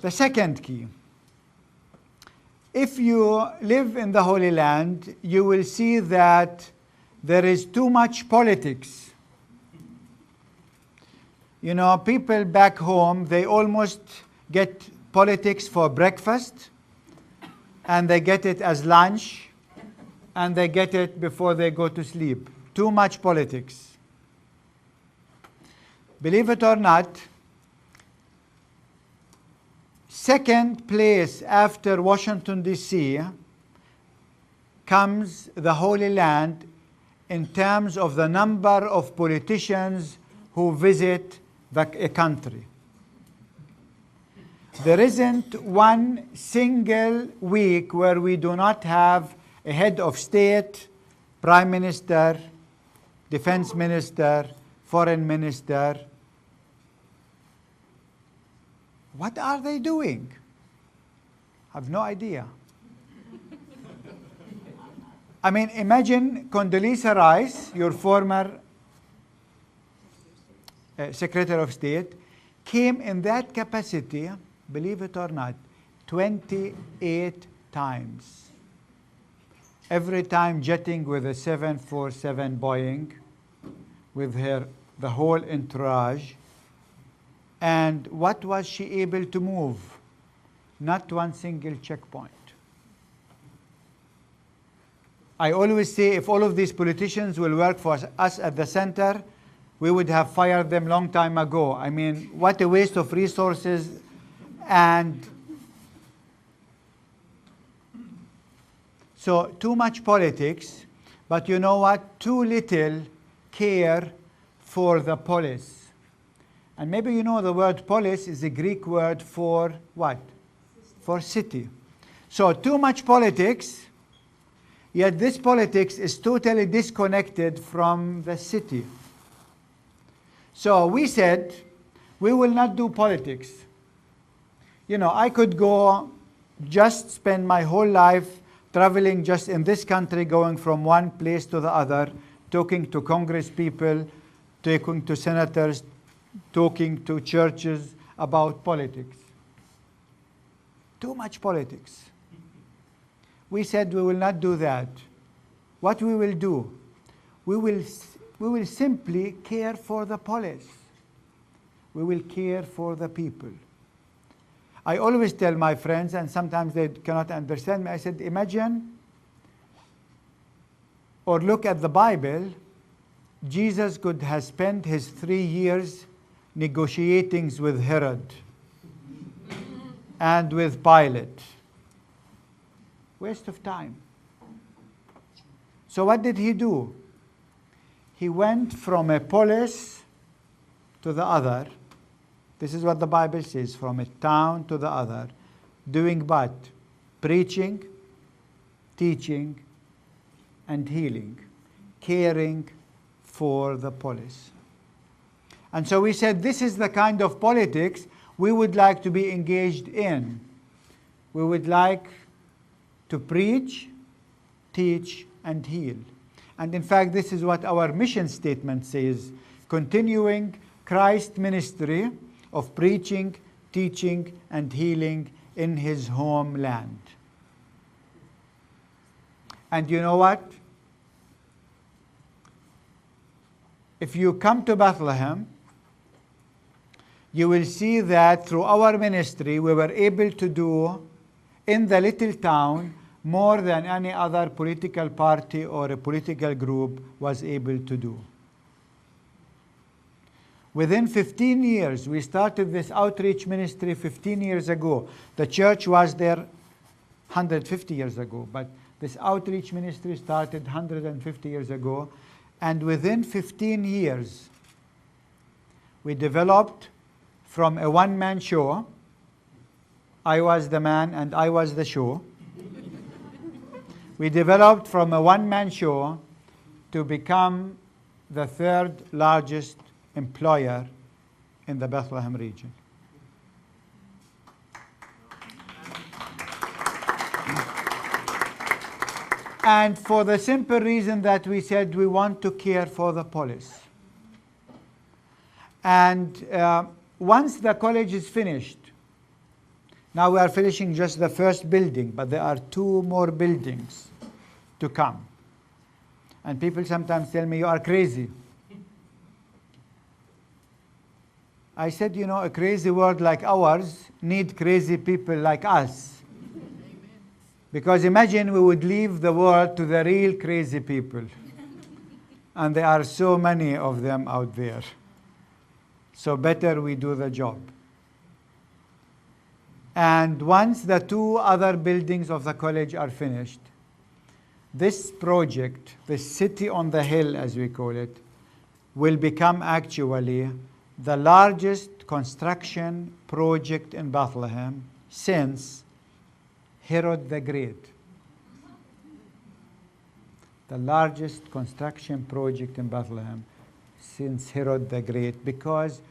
The second key. If you live in the Holy Land, you will see that there is too much politics. You know, people back home, they almost get politics for breakfast, and they get it as lunch, and they get it before they go to sleep. Too much politics. Believe it or not, second place after Washington, D.C. comes the Holy Land in terms of the number of politicians who visit a country. There isn't one single week where we do not have a head of state, prime minister, defense minister, foreign minister. What are they doing? I have no idea. I mean, imagine Condoleezza Rice, your former Secretary of State, came in that capacity, believe it or not, 28 times. Every time jetting with a 747 Boeing with the whole entourage. And what was she able to move? Not one single checkpoint. I always say if all of these politicians will work for us at the center, we would have fired them long time ago. I mean, what a waste of resources. And so too much politics, but you know what? Too little care for the polis. And maybe you know the word polis is a Greek word for what? For city. So too much politics, yet this politics is totally disconnected from the city. So we said, we will not do politics. You know, I could go just spend my whole life traveling just in this country, going from one place to the other, talking to Congress people, talking to senators, talking to churches about politics. Too much politics. We said we will not do that. What we will do? We will simply care for the polis. We will care for the people. I always tell my friends, and sometimes they cannot understand me, I said, imagine or look at the Bible. Jesus could have spent his 3 years negotiating with Herod and with Pilate. Waste of time. So what did he do? He went from a polis to the other. This is what the Bible says, from a town to the other, doing what? Preaching, teaching, and healing, caring for the polis. And so we said, this is the kind of politics we would like to be engaged in. We would like to preach, teach, and heal. And in fact, this is what our mission statement says, continuing Christ's ministry of preaching, teaching, and healing in his homeland. And you know what? If you come to Bethlehem, you will see that through our ministry, we were able to do in the little town more than any other political party or a political group was able to do. Within 15 years, we started this outreach ministry 15 years ago. The church was there 150 years ago, but this outreach ministry started 150 years ago. And within 15 years, we developed from a one-man show. I was the man and I was the show. We developed from a one-man show to become the third largest employer in the Bethlehem region. And for the simple reason that we said we want to care for the polis. And once the college is finished, Now we are finishing just the first building, but there are 2 more buildings to come. And people sometimes tell me, you are crazy. I said, you know, a crazy world like ours needs crazy people like us. Because imagine we would leave the world to the real crazy people. And there are so many of them out there. So better we do the job. And once the 2 other buildings of the college are finished, this project, the city on the hill as we call it, will become actually the largest construction project in Bethlehem since Herod the Great. The largest construction project in Bethlehem since Herod the Great, because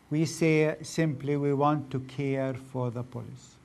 we say simply we want to care for the polis.